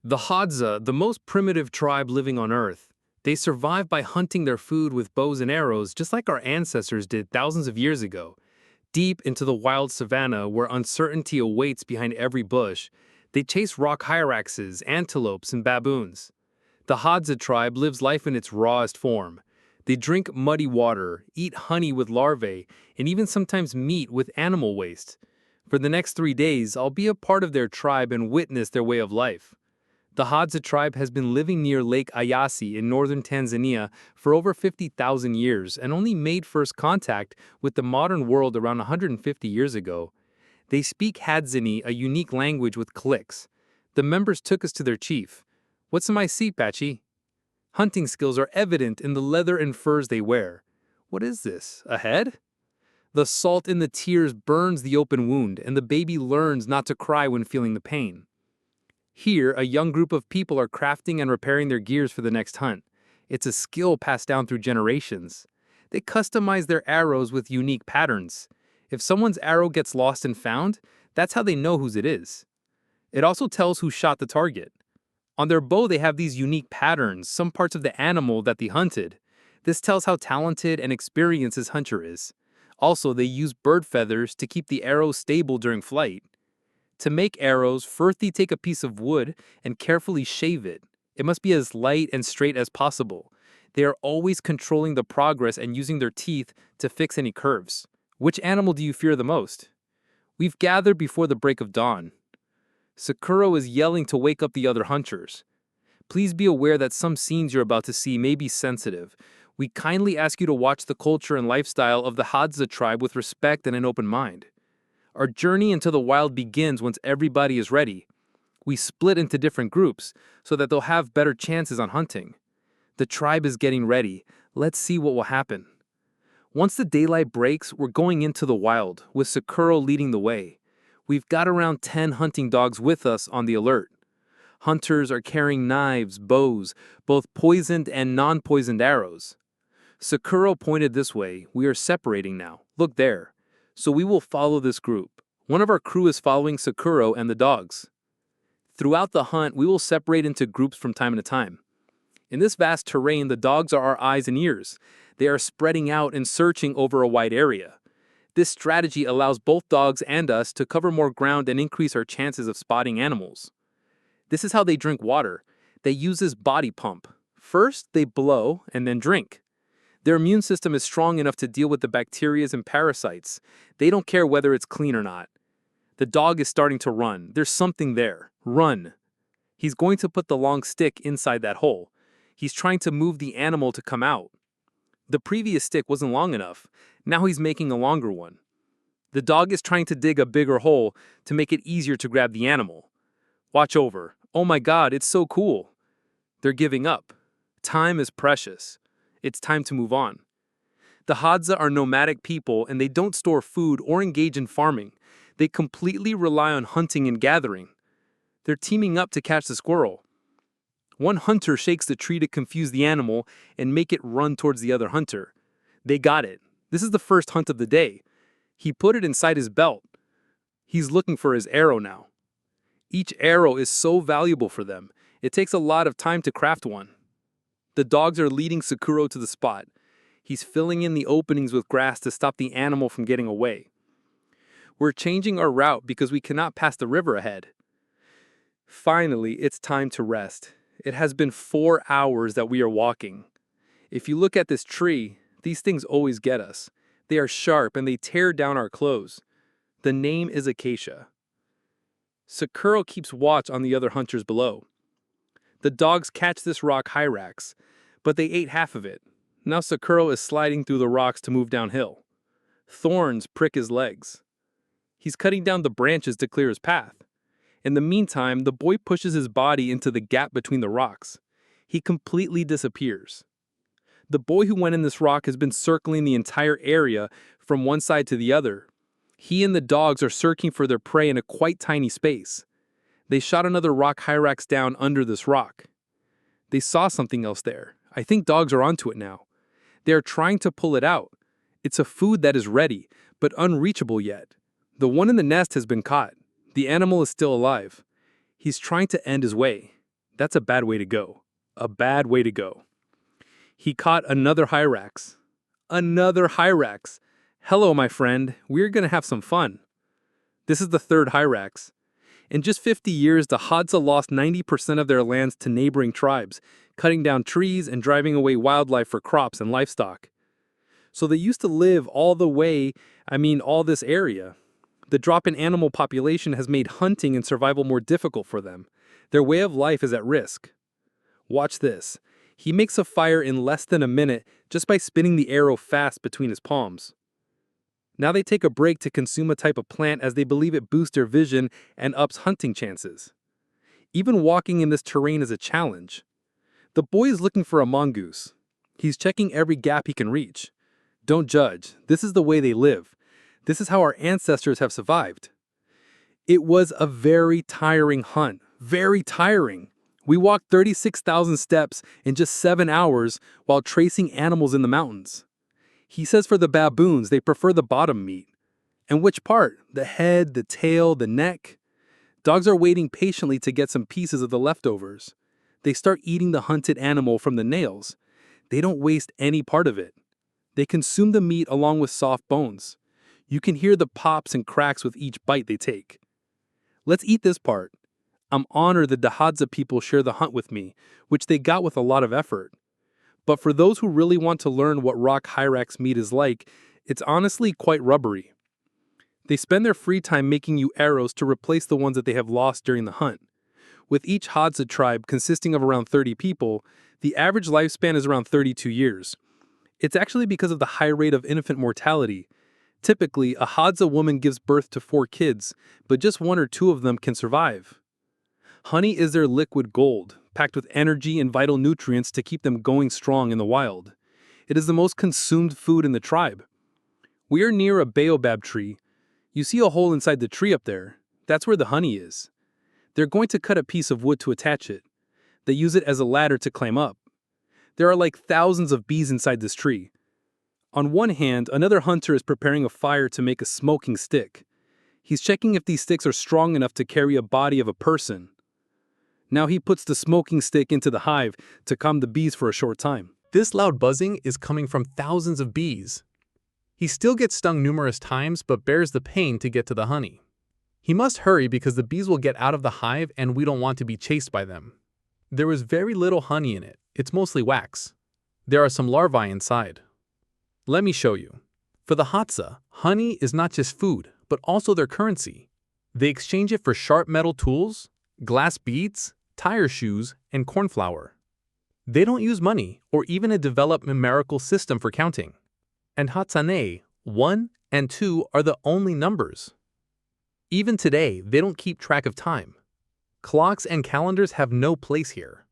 The Hadza, the most primitive tribe living on Earth. They survive by hunting their food with bows and arrows just like our ancestors did thousands of years ago. Deep into the wild savanna where uncertainty awaits behind every bush, they chase rock hyraxes, antelopes, and baboons. The Hadza tribe lives life in its rawest form. They drink muddy water, eat honey with larvae, and even sometimes meat with animal waste. For the next 3 days, I'll be a part of their tribe and witness their way of life. The Hadza tribe has been living near Lake Ayasi in northern Tanzania for over 50,000 years and only made first contact with the modern world around 150 years ago. They speak Hadzani, a unique language with clicks. The members took us to their chief. "What's in my seat, Pachi?" Hunting skills are evident in the leather and furs they wear. What is this, a head? The salt in the tears burns the open wound, and the baby learns not to cry when feeling the pain. Here, a young group of people are crafting and repairing their gears for the next hunt. It's a skill passed down through generations. They customize their arrows with unique patterns. If someone's arrow gets lost and found, that's how they know whose it is. It also tells who shot the target. On their bow, they have these unique patterns, some parts of the animal that they hunted. This tells how talented and experienced this hunter is. Also, they use bird feathers to keep the arrow stable during flight. To make arrows, first they take a piece of wood and carefully shave it. It must be as light and straight as possible. They are always controlling the progress and using their teeth to fix any curves. Which animal do you fear the most? We've gathered before the break of dawn. Sakura is yelling to wake up the other hunters. Please be aware that some scenes you're about to see may be sensitive. We kindly ask you to watch the culture and lifestyle of the Hadza tribe with respect and an open mind. Our journey into the wild begins once everybody is ready. We split into different groups so that they'll have better chances on hunting. The tribe is getting ready. Let's see what will happen. Once the daylight breaks, we're going into the wild, with Sakura leading the way. We've got around 10 hunting dogs with us on the alert. Hunters are carrying knives, bows, both poisoned and non-poisoned arrows. Sakura pointed this way. We are separating now. Look there. So we will follow this group. One of our crew is following Sakura and the dogs. Throughout the hunt, we will separate into groups from time to time. In this vast terrain, the dogs are our eyes and ears. They are spreading out and searching over a wide area. This strategy allows both dogs and us to cover more ground and increase our chances of spotting animals. This is how they drink water. They use this body pump. First, they blow and then drink. Their immune system is strong enough to deal with the bacteria and parasites. They don't care whether it's clean or not. The dog is starting to run. There's something there. Run. He's going to put the long stick inside that hole. He's trying to move the animal to come out. The previous stick wasn't long enough. Now he's making a longer one. The dog is trying to dig a bigger hole to make it easier to grab the animal. Watch over. Oh my God, it's so cool. They're giving up. Time is precious. It's time to move on. The Hadza are nomadic people and they don't store food or engage in farming. They completely rely on hunting and gathering. They're teaming up to catch the squirrel. One hunter shakes the tree to confuse the animal and make it run towards the other hunter. They got it. This is the first hunt of the day. He put it inside his belt. He's looking for his arrow now. Each arrow is so valuable for them. It takes a lot of time to craft one. The dogs are leading Sakura to the spot. He's filling in the openings with grass to stop the animal from getting away. We're changing our route because we cannot pass the river ahead. Finally, it's time to rest. It has been 4 hours that we are walking. If you look at this tree, these things always get us. They are sharp and they tear down our clothes. The name is acacia. Sakura keeps watch on the other hunters below. The dogs catch this rock hyrax, but they ate half of it. Now Sakura is sliding through the rocks to move downhill. Thorns prick his legs. He's cutting down the branches to clear his path. In the meantime, the boy pushes his body into the gap between the rocks. He completely disappears. The boy who went in this rock has been circling the entire area from one side to the other. He and the dogs are searching for their prey in a quite tiny space. They shot another rock hyrax down under this rock. They saw something else there. I think dogs are onto it now. They are trying to pull it out. It's a food that is ready, but unreachable yet. The one in the nest has been caught. The animal is still alive. He's trying to end his way. That's a bad way to go. A bad way to go. He caught another hyrax. Another hyrax. Hello, my friend. We're gonna have some fun. This is the third hyrax. In just 50 years, the Hadza lost 90% of their lands to neighboring tribes, cutting down trees and driving away wildlife for crops and livestock. So they used to live all this area. The drop in animal population has made hunting and survival more difficult for them. Their way of life is at risk. Watch this. He makes a fire in less than a minute just by spinning the arrow fast between his palms. Now they take a break to consume a type of plant as they believe it boosts their vision and ups hunting chances. Even walking in this terrain is a challenge. The boy is looking for a mongoose. He's checking every gap he can reach. Don't judge. This is the way they live. This is how our ancestors have survived. It was a very tiring hunt. Very tiring. We walked 36,000 steps in just 7 hours while tracing animals in the mountains. He says for the baboons, they prefer the bottom meat. And which part? The head, the tail, the neck? Dogs are waiting patiently to get some pieces of the leftovers. They start eating the hunted animal from the nails. They don't waste any part of it. They consume the meat along with soft bones. You can hear the pops and cracks with each bite they take. Let's eat this part. I'm honored that the Hadza people share the hunt with me, which they got with a lot of effort. But for those who really want to learn what rock hyrax meat is like, it's honestly quite rubbery. They spend their free time making you arrows to replace the ones that they have lost during the hunt. With each Hadza tribe consisting of around 30 people, the average lifespan is around 32 years. It's actually because of the high rate of infant mortality. Typically, a Hadza woman gives birth to 4 kids, but just 1 or 2 of them can survive. Honey is their liquid gold, packed with energy and vital nutrients to keep them going strong in the wild. It is the most consumed food in the tribe. We are near a baobab tree. You see a hole inside the tree up there. That's where the honey is. They're going to cut a piece of wood to attach it. They use it as a ladder to climb up. There are like thousands of bees inside this tree. On one hand, another hunter is preparing a fire to make a smoking stick. He's checking if these sticks are strong enough to carry a body of a person. Now he puts the smoking stick into the hive to calm the bees for a short time. This loud buzzing is coming from thousands of bees. He still gets stung numerous times but bears the pain to get to the honey. He must hurry because the bees will get out of the hive and we don't want to be chased by them. There is very little honey in it. It's mostly wax. There are some larvae inside. Let me show you. For the Hadza, honey is not just food, but also their currency. They exchange it for sharp metal tools, glass beads, tire shoes, and corn flour. They don't use money or even a developed numerical system for counting. And Hatsane, 1 and 2 are the only numbers. Even today, they don't keep track of time. Clocks and calendars have no place here.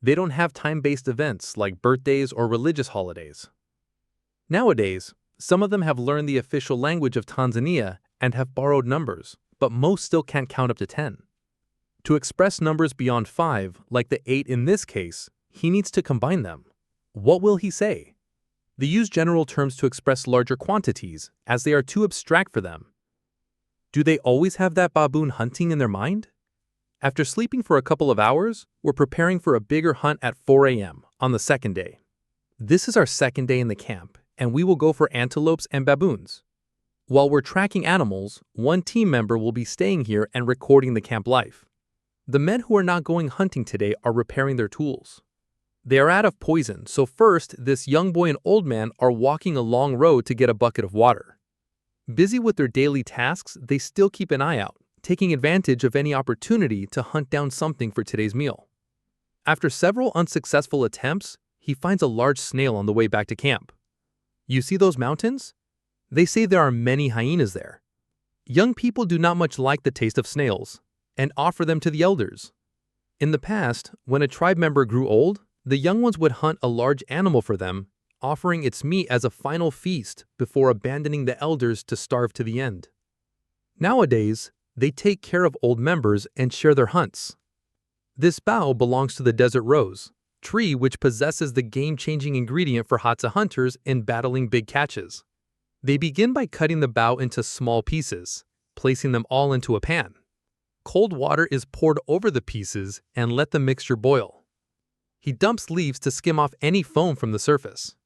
They don't have time-based events like birthdays or religious holidays. Nowadays, some of them have learned the official language of Tanzania and have borrowed numbers, but most still can't count up to 10. To express numbers beyond 5, like the 8 in this case, he needs to combine them. What will he say? They use general terms to express larger quantities, as they are too abstract for them. Do they always have that baboon hunting in their mind? After sleeping for a couple of hours, we're preparing for a bigger hunt at 4 a.m. on the second day. This is our second day in the camp, and we will go for antelopes and baboons. While we're tracking animals, one team member will be staying here and recording the camp life. The men who are not going hunting today are repairing their tools. They are out of poison, so first, this young boy and old man are walking a long road to get a bucket of water. Busy with their daily tasks, they still keep an eye out, taking advantage of any opportunity to hunt down something for today's meal. After several unsuccessful attempts, he finds a large snail on the way back to camp. You see those mountains? They say there are many hyenas there. Young people do not much like the taste of snails and offer them to the elders. In the past, when a tribe member grew old, the young ones would hunt a large animal for them, offering its meat as a final feast before abandoning the elders to starve to the end. Nowadays, they take care of old members and share their hunts. This bough belongs to the desert rose, tree which possesses the game-changing ingredient for Hadza hunters in battling big catches. They begin by cutting the bough into small pieces, placing them all into a pan. Cold water is poured over the pieces and let the mixture boil. He dumps leaves to skim off any foam from the surface.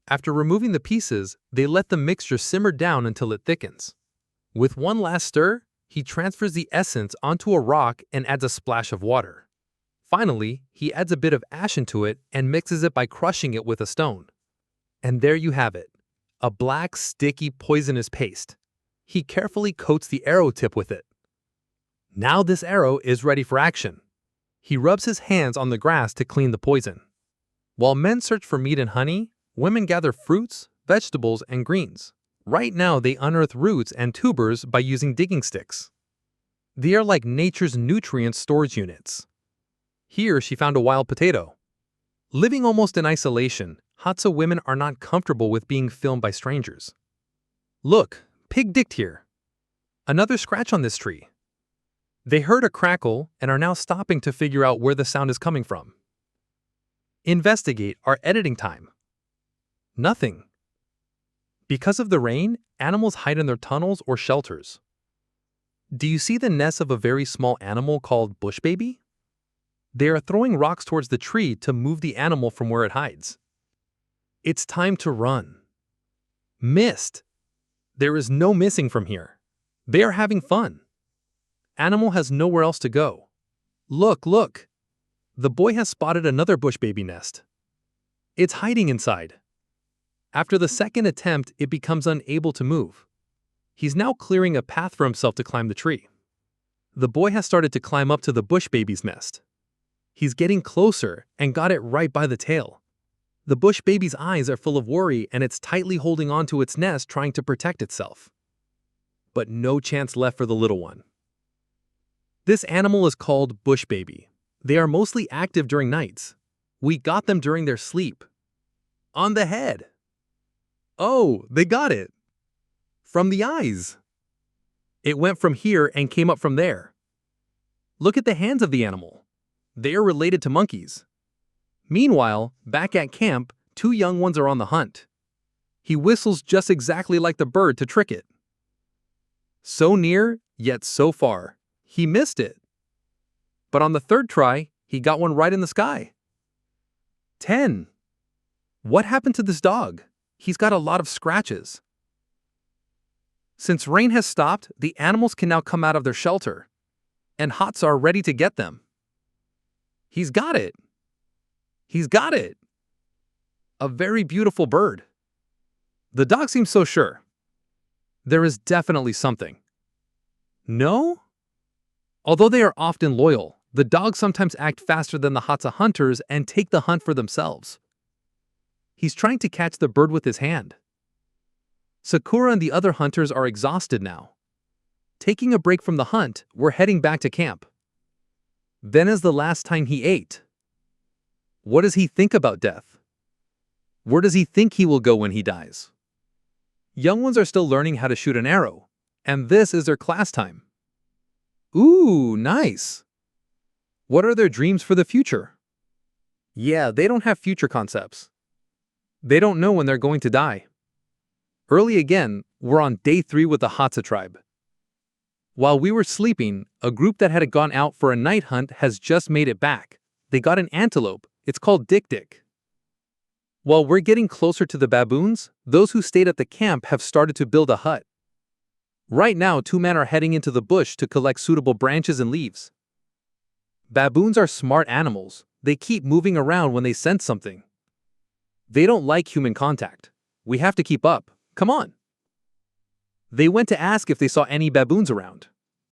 After removing the pieces, they let the mixture simmer down until it thickens. With one last stir, he transfers the essence onto a rock and adds a splash of water. Finally, he adds a bit of ash into it and mixes it by crushing it with a stone. And there you have it, a black, sticky, poisonous paste. He carefully coats the arrow tip with it. Now this arrow is ready for action. He rubs his hands on the grass to clean the poison. While men search for meat and honey, women gather fruits, vegetables, and greens. Right now they unearth roots and tubers by using digging sticks. They are like nature's nutrient storage units. Here she found a wild potato. Living almost in isolation, Hadza women are not comfortable with being filmed by strangers. Look, pig dicked here. Another scratch on this tree. They heard a crackle and are now stopping to figure out where the sound is coming from. Investigate our editing time. Nothing. Because of the rain, animals hide in their tunnels or shelters. Do you see the nest of a very small animal called bush baby? They are throwing rocks towards the tree to move the animal from where it hides. It's time to run. Missed. There is no missing from here. They are having fun. Animal has nowhere else to go. Look, look. The boy has spotted another bush baby nest. It's hiding inside. After the second attempt, it becomes unable to move. He's now clearing a path for himself to climb the tree. The boy has started to climb up to the bush baby's nest. He's getting closer and got it right by the tail. The bush baby's eyes are full of worry and it's tightly holding onto its nest trying to protect itself. But no chance left for the little one. This animal is called bush baby. They are mostly active during nights. We got them during their sleep. On the head. Oh, they got it. From the eyes. It went from here and came up from there. Look at the hands of the animal. They are related to monkeys. Meanwhile, back at camp, two young ones are on the hunt. He whistles just exactly like the bird to trick it. So near, yet so far. He missed it. But on the third try, he got one right in the sky. 10. What happened to this dog? He's got a lot of scratches. Since rain has stopped, the animals can now come out of their shelter. And Hadza are ready to get them. He's got it. He's got it. A very beautiful bird. The dog seems so sure. There is definitely something. No? Although they are often loyal, the dogs sometimes act faster than the Hadza hunters and take the hunt for themselves. He's trying to catch the bird with his hand. Sakura and the other hunters are exhausted now. Taking a break from the hunt, we're heading back to camp. Then is the last time he ate. What does he think about death? Where does he think he will go when he dies? Young ones are still learning how to shoot an arrow, and this is their class time. Ooh, nice. What are their dreams for the future? Yeah, they don't have future concepts. They don't know when they're going to die. Early again, we're on day 3 with the Hadza tribe. While we were sleeping, a group that had gone out for a night hunt has just made it back. They got an antelope. It's called Dick Dick. While we're getting closer to the baboons, those who stayed at the camp have started to build a hut. Right now, 2 men are heading into the bush to collect suitable branches and leaves. Baboons are smart animals. They keep moving around when they sense something. They don't like human contact. We have to keep up. Come on. They went to ask if they saw any baboons around.